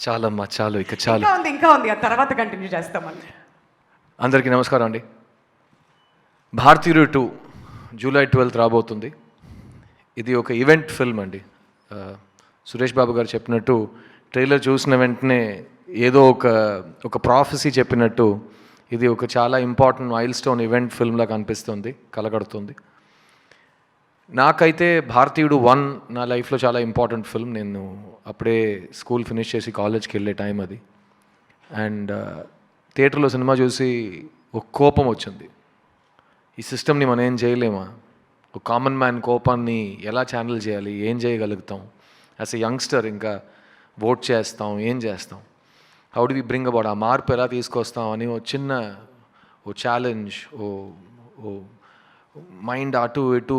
చాలమ్మా చాలు, ఇక చాలు. ఇంకా ఉంది ఆ తర్వాత కంటిన్యూ చేస్తామని. అందరికీ నమస్కారం అండి. భారతీయుడు 2 జూలై 12 రాబోతుంది. ఇది ఒక ఈవెంట్ ఫిల్మ్ అండి. సురేష్ బాబు గారు చెప్పినట్టు ట్రైలర్ చూసిన వెంటనే ఏదో ఒక ప్రాఫెసీ చెప్పినట్టు ఇది ఒక చాలా ఇంపార్టెంట్ మైల్ స్టోన్ ఈవెంట్ ఫిల్మ్లా కనిపిస్తుంది, కలగడుతుంది. నాకైతే భారతీయుడు 1 నా లైఫ్లో చాలా ఇంపార్టెంట్ ఫిల్మ్. నేను అప్పుడే స్కూల్ ఫినిష్ చేసి కాలేజ్కి వెళ్ళే టైం అది. అండ్ థియేటర్లో సినిమా చూసి ఒక కోపం వచ్చింది. ఈ సిస్టమ్ని మనం ఏం చేయలేమా? ఒక కామన్ మ్యాన్ కోపాన్ని ఎలా ఛానల్ చేయాలి? ఏం చేయగలుగుతాం? యాజ్ ఎ యంగ్స్టర్ ఇంకా ఓట్ చేస్తాం, ఏం చేస్తాం? How do we bring about ఆ మార్పు ఎలా తీసుకొస్తాం అని ఓ ఛాలెంజ్, ఓ మైండ్ అటు ఇటు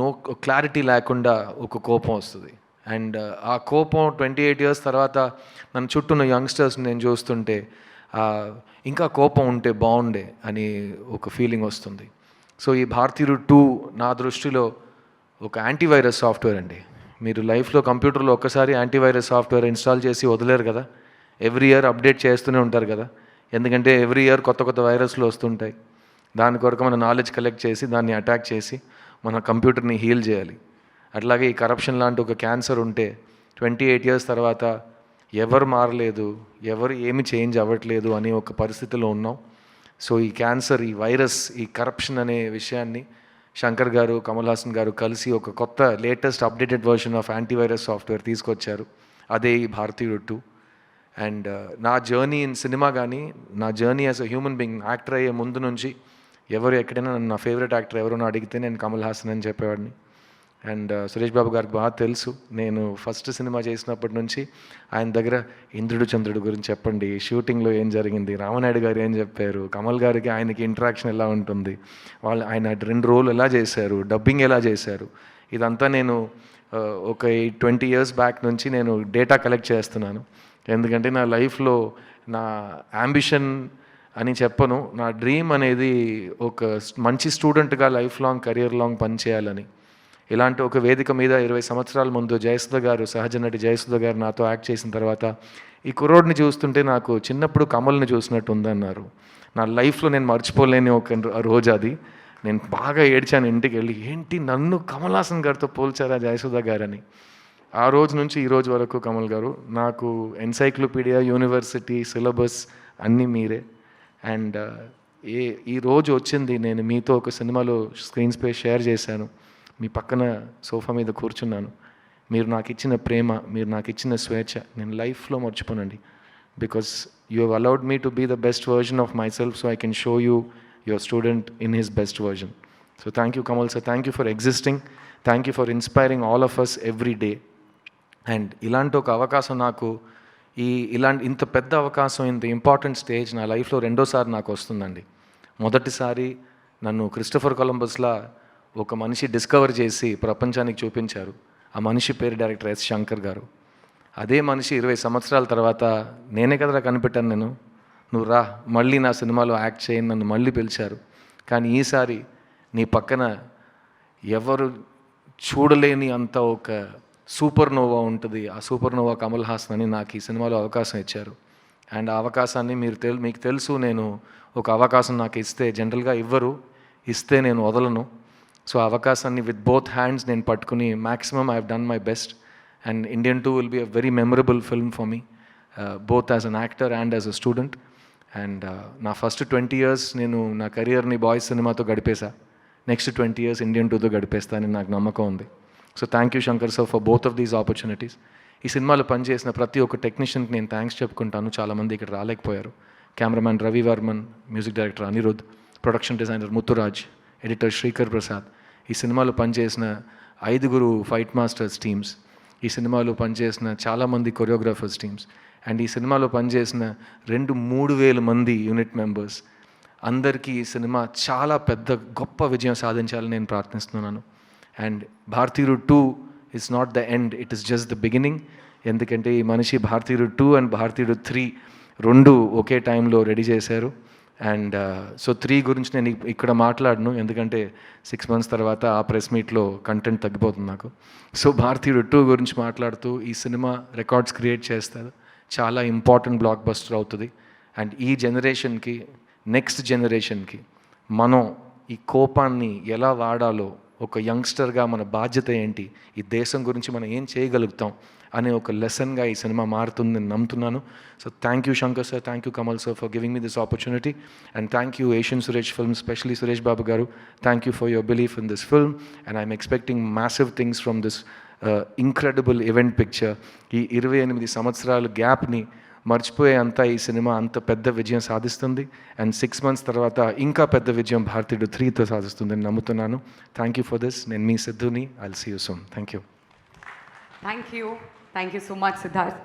నో క్లారిటీ లేకుండా ఒక కోపం వస్తుంది. అండ్ ఆ కోపం 28 years తర్వాత నన్ను చుట్టూన్న యంగ్స్టర్స్ని నేను చూస్తుంటే ఇంకా కోపం ఉంటే బాగుండే అని ఒక ఫీలింగ్ వస్తుంది. సో ఈ భారతీయుడు 2 నా దృష్టిలో ఒక యాంటీవైరస్ సాఫ్ట్వేర్ అండి. మీరు లైఫ్లో కంప్యూటర్లో ఒక్కసారి యాంటీవైరస్ సాఫ్ట్వేర్ ఇన్స్టాల్ చేసి వదిలేరు కదా, ఎవ్రీ ఇయర్ అప్డేట్ చేస్తూనే ఉంటారు కదా. ఎందుకంటే ఎవ్రీ ఇయర్ కొత్త వైరస్లు వస్తుంటాయి. దాని కొరకు మన నాలెడ్జ్ కలెక్ట్ చేసి దాన్ని అటాక్ చేసి మన కంప్యూటర్ని హీల్ చేయాలి. అట్లాగే ఈ కరప్షన్ లాంటి ఒక క్యాన్సర్ ఉంటే 28 years తర్వాత ఎవరు మారలేదు, ఎవరు ఏమి చేంజ్ అవ్వట్లేదు అని ఒక పరిస్థితిలో ఉన్నాం. సో ఈ క్యాన్సర్, ఈ వైరస్, ఈ కరప్షన్ అనే విషయాన్ని శంకర్ గారు, కమల్ హాసన్ గారు కలిసి ఒక కొత్త latest updated version of antivirus software తీసుకొచ్చారు. అదే ఈ భారతీయుడు 2. అండ్ నా జర్నీ ఇన్ సినిమా కానీ, నా journey as a human being, actor అయ్యే ముందు నుంచి ఎవరు ఎక్కడైనా నన్ను నా ఫేవరెట్ యాక్టర్ ఎవరైనా అడిగితే నేను కమల్ హాసన్ అని చెప్పేవాడిని. అండ్ సురేష్ బాబు గారికి బాగా తెలుసు, నేను ఫస్ట్ సినిమా చేసినప్పటి నుంచి ఆయన దగ్గర ఇంద్రుడు చంద్రుడు గురించి చెప్పండి, షూటింగ్లో ఏం జరిగింది, రామనాయుడు గారు ఏం చెప్పారు, కమల్ గారికి ఆయనకి ఇంటరాక్షన్ ఎలా ఉంటుంది, ఆయన 2 roles ఎలా చేశారు, డబ్బింగ్ ఎలా చేశారు, ఇదంతా నేను ఒక 20 years బ్యాక్ నుంచి నేను డేటా కలెక్ట్ చేస్తున్నాను. ఎందుకంటే నా లైఫ్లో నా యాంబిషన్ అని చెప్పను, నా డ్రీమ్ అనేది ఒక మంచి స్టూడెంట్గా లైఫ్ లాంగ్, కెరియర్ లాంగ్ పనిచేయాలని. ఇలాంటి ఒక వేదిక మీద 20 సంవత్సరాల ముందు జయసుధ గారు, సహజ నటి జయసుధ గారు నాతో యాక్ట్ చేసిన తర్వాత ఈ కుర్రోడ్ని చూస్తుంటే నాకు చిన్నప్పుడు కమల్ని చూసినట్టు ఉందన్నారు. నా లైఫ్లో నేను మర్చిపోలేని ఒక రోజు అది. నేను బాగా ఏడ్చాను ఇంటికి వెళ్ళి, ఏంటి నన్ను కమల్ హాసన్ గారితో పోల్చారా జయసుధ గారని. ఆ రోజు నుంచి ఈ రోజు వరకు కమల్ గారు నాకు ఎన్సైక్లోపీడియా, యూనివర్సిటీ, సిలబస్ అన్నీ మీరే. అండ్ ఈ రోజు వచ్చింది, నేను మీతో ఒక సినిమాలో స్క్రీన్ స్పేస్ షేర్ చేశాను, మీ పక్కన సోఫా మీద కూర్చున్నాను. మీరు నాకు ఇచ్చిన ప్రేమ, మీరు నాకు ఇచ్చిన స్వేచ్ఛ నేను లైఫ్లో మర్చిపోనండి. Because you have allowed me to be the best version of my self, so I can show you your student in his best version. So thank you Kamal sir, thank you for existing, thank you for inspiring all of us every day. And ఇలాంటి ఒక అవకాశం నాకు, ఇంత పెద్ద అవకాశం, ఇంత important stage నా లైఫ్లో 2వ సారి నాకు వస్తుందండి. మొదటిసారి నన్ను క్రిస్టఫర్ కొలంబస్లా ఒక మనిషి డిస్కవర్ చేసి ప్రపంచానికి చూపించారు. ఆ మనిషి పేరు డైరెక్టర్ ఎస్ శంకర్ గారు. అదే మనిషి 20 సంవత్సరాల తర్వాత నేనే కదరా కనిపెట్టాను, నువ్వు రా మళ్ళీ నా సినిమాలో యాక్ట్ చేయని నన్ను మళ్ళీ పిలిచారు. కానీ ఈసారి నీ పక్కన ఎవరు చూడలేని అంత ఒక సూపర్ నోవా ఉంటుంది. ఆ సూపర్ నోవా కమల్ హాసన్ అని నాకు ఈ సినిమాలో అవకాశం ఇచ్చారు. అండ్ ఆ అవకాశాన్ని మీకు తెలుసు, నేను ఒక అవకాశం నాకు ఇస్తే జనరల్గా ఇవ్వరు, ఇస్తే నేను వదలను. సో ఆ అవకాశాన్ని విత్ బోత్ హ్యాండ్స్ నేను పట్టుకుని maximum I have done my best. And Indian 2 will be a very memorable film for me, both as an actor and as a student. And నా ఫస్ట్ 20 years నేను నా కెరియర్ని boys సినిమాతో గడిపేశా. Next 20 years Indian 2తో గడిపేస్తానని నాకు నమ్మకం ఉంది. So thank you Shankar sir for both of these opportunities. ఈ సినిమాలో పనిచేసిన ప్రతి ఒక్క టెక్నీషియన్కి నేను థ్యాంక్స్ చెప్పుకుంటాను. చాలామంది ఇక్కడ రాలేకపోయారు. Cameraman Ravi Varman, music director Anirudh, production designer Muthuraj, editor Sreekar Prasad, ఈ సినిమాలో పనిచేసిన 5 ఫైట్ మాస్టర్స్ టీమ్స్, ఈ సినిమాలో పనిచేసిన చాలామంది కొరియోగ్రాఫర్స్ టీమ్స్, అండ్ ఈ సినిమాలో పనిచేసిన 2-3 వేల మంది యూనిట్ మెంబర్స్ అందరికీ ఈ సినిమా చాలా పెద్ద గొప్ప విజయం సాధించాలని నేను ప్రార్థిస్తున్నాను. అండ్ భారతీయుడు 2 is not the end, it is just the beginning. ఎందుకంటే ఈ మనిషి భారతీయుడు 2 అండ్ భారతీయుడు 3 2 ఒకే టైంలో రెడీ చేశారు. అండ్ సో 3 గురించి నేను ఇక్కడ మాట్లాడను, ఎందుకంటే 6 months తర్వాత ఆ ప్రెస్ మీట్లో కంటెంట్ తగ్గిపోతుంది నాకు. సో భారతీయుడు 2 గురించి మాట్లాడుతూ ఈ సినిమా రికార్డ్స్ క్రియేట్ చేస్తారు. చాలా ఇంపార్టెంట్ బ్లాక్ బస్టర్ అవుతుంది. అండ్ ఈ జనరేషన్కి, నెక్స్ట్ జనరేషన్కి మనం ఈ కోపాన్ని ఎలా వాడాలో, ఒక యంగ్స్టర్గా మన బాధ్యత ఏంటి, ఈ దేశం గురించి మనం ఏం చేయగలుగుతాం అనే ఒక లెసన్గా ఈ సినిమా మారుతుంది నేను నమ్ముతున్నాను. So thank you Shankar sir, thank you Kamal sir for giving me this opportunity, and thank you Asian Suresh film, specially Suresh Babu garu, thank you for your belief in this film, and I'm expecting massive things from this incredible event picture. ఈ 28 సంవత్సరాల గ్యాప్ని మర్చిపోయే అంతా ఈ cinema అంత పెద్ద విజయం సాధిస్తుంది. And 6 months తర్వాత ఇంకా పెద్ద విజయం భారతీయుడు 3తో సాధిస్తుందని నమ్ముతున్నాను. Thank you for this. నేను మీ సిద్ధుని. I'll see you soon. Thank you. Thank you so much Siddharth.